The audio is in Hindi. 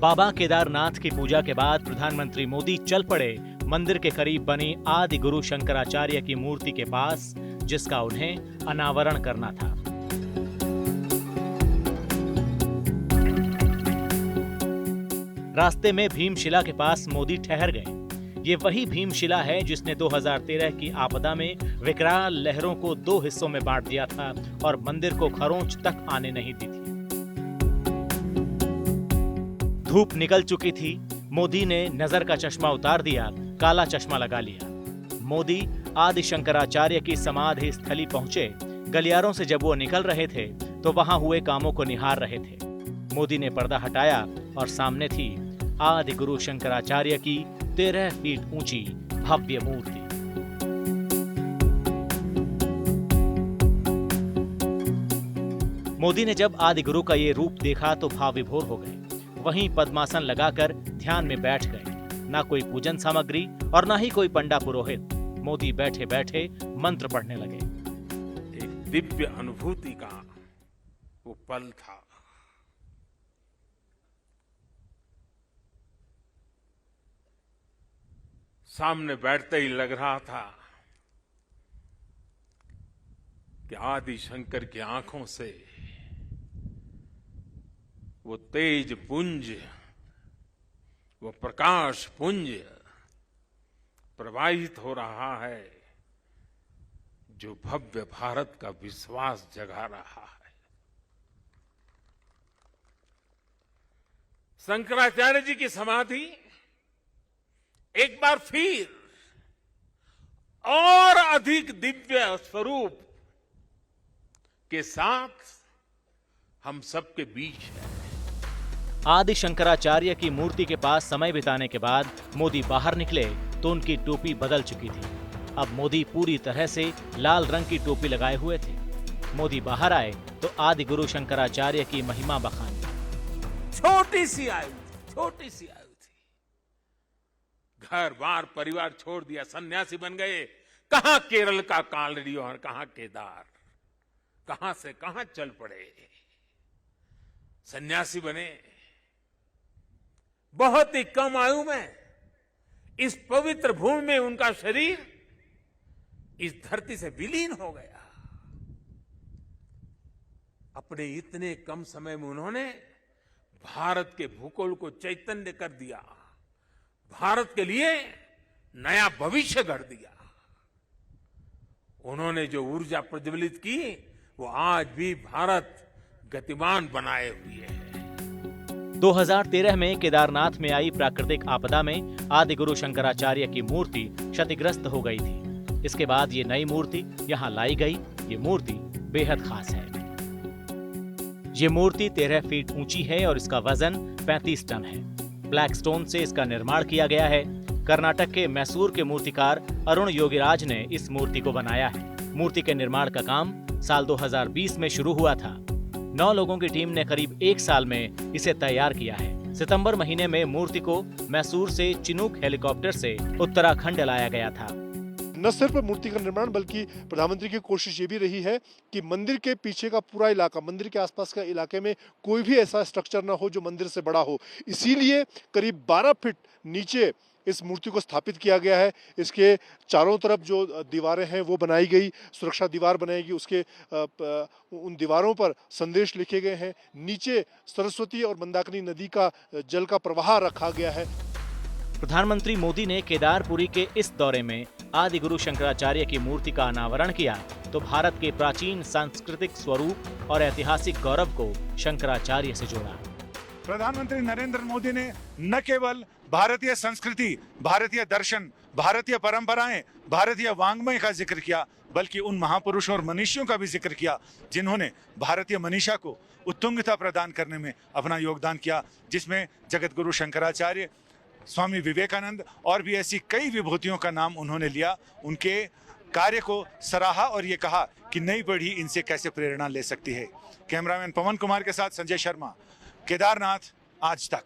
बाबा केदारनाथ की पूजा के बाद प्रधानमंत्री मोदी चल पड़े मंदिर के करीब बनी आदि गुरु शंकराचार्य की मूर्ति के पास, जिसका उन्हें अनावरण करना था। रास्ते में भीमशिला के पास मोदी ठहर गए। ये वही भीमशिला है जिसने 2013 की आपदा में विकराल लहरों को 2 हिस्सों में बांट दिया था और मंदिर को खरोंच तक आने नहीं दी थी। धूप निकल चुकी थी। मोदी ने नजर का चश्मा उतार दिया, काला चश्मा लगा लिया। मोदी आदि शंकराचार्य की समाधि स्थली पहुंचे। गलियारों से जब वो निकल रहे थे तो वहां हुए कामों को निहार रहे थे। मोदी ने पर्दा हटाया और सामने थी आदि गुरु शंकराचार्य की 13 फीट ऊंची भव्य मूर्ति। मोदी ने जब आदि गुरु का ये रूप देखा तो भाव विभोर हो गए। वहीं पद्मासन लगाकर ध्यान में बैठ गए। ना कोई पूजन सामग्री और ना ही कोई पंडा पुरोहित। मोदी बैठे बैठे मंत्र पढ़ने लगे। एक दिव्य अनुभूति का वो पल था। सामने बैठते ही लग रहा था कि आदि शंकर की आंखों से वो तेज पुंज, वो प्रकाश पुंज प्रवाहित हो रहा है जो भव्य भारत का विश्वास जगा रहा है। शंकराचार्य जी की समाधि एक बार फिर और अधिक दिव्य स्वरूप के साथ हम सबके बीच है। आदि शंकराचार्य की मूर्ति के पास समय बिताने के बाद मोदी बाहर निकले तो उनकी टोपी बदल चुकी थी। अब मोदी पूरी तरह से लाल रंग की टोपी लगाए हुए थे। मोदी बाहर आए तो आदि गुरु शंकराचार्य की महिमा बखानी। छोटी सी आयु थी, घर बार परिवार छोड़ दिया, सन्यासी बन गए। कहां केरल का कालड़ी और कहां केदार, कहां से कहां चल पड़े, सन्यासी बने। बहुत ही कम आयु में इस पवित्र भूमि में उनका शरीर इस धरती से विलीन हो गया। अपने इतने कम समय में उन्होंने भारत के भूगोल को चैतन्य कर दिया, भारत के लिए नया भविष्य गढ़ दिया। उन्होंने जो ऊर्जा प्रज्वलित की वो आज भी भारत गतिमान बनाए हुए है। 2013 में केदारनाथ में आई प्राकृतिक आपदा में आदि गुरु शंकराचार्य की मूर्ति क्षतिग्रस्त हो गई थी। इसके बाद ये नई मूर्ति यहाँ लाई गई। ये मूर्ति बेहद खास है। ये मूर्ति 13 फीट ऊंची है और इसका वजन 35 टन है। ब्लैक स्टोन से इसका निर्माण किया गया है। कर्नाटक के मैसूर के मूर्तिकार अरुण योगीराज ने इस मूर्ति को बनाया है। मूर्ति के निर्माण का काम साल 2020 में शुरू हुआ था। 9 लोगों की टीम ने करीब 1 साल में इसे तैयार किया है। सितंबर महीने में मूर्ति को मैसूर से चिनूक हेलीकॉप्टर से उत्तराखंड लाया गया था। न सिर्फ मूर्ति का निर्माण बल्कि प्रधानमंत्री की कोशिश ये भी रही है कि मंदिर के पीछे का पूरा इलाका, मंदिर के आसपास का इलाके में कोई भी ऐसा स्ट्रक्चर ना हो जो मंदिर से बड़ा हो। इसीलिए करीब 12 फीट नीचे इस मूर्ति को स्थापित किया गया है। इसके चारों तरफ जो दीवारें हैं वो बनाई गई, सुरक्षा दीवार बनाएगी। उसके उन दीवारों पर संदेश लिखे गए हैं। नीचे सरस्वती और मंदाकिनी नदी का जल का प्रवाह रखा गया है। प्रधानमंत्री मोदी ने केदारपुरी के इस दौरे में आदि गुरु शंकराचार्य की मूर्ति का अनावरण किया तो भारत के प्राचीन सांस्कृतिक स्वरूप और ऐतिहासिक गौरव को शंकराचार्य से जोड़ा। प्रधानमंत्री नरेंद्र मोदी ने न केवल भारतीय संस्कृति, भारतीय दर्शन, भारतीय परंपराएं, भारतीय वांग्मय का जिक्र किया, बल्कि उन महापुरुषों और मनीषियों का भी जिक्र किया जिन्होंने भारतीय मनीषा को उत्तुंगता प्रदान करने में अपना योगदान किया, जिसमें जगत गुरु शंकराचार्य, स्वामी विवेकानंद और भी ऐसी कई विभूतियों का नाम उन्होंने लिया। उनके कार्य को सराहा और ये कहा कि नई पीढ़ी इनसे कैसे प्रेरणा ले सकती है। कैमरामैन पवन कुमार के साथ संजय शर्मा, केदारनाथ आज तक।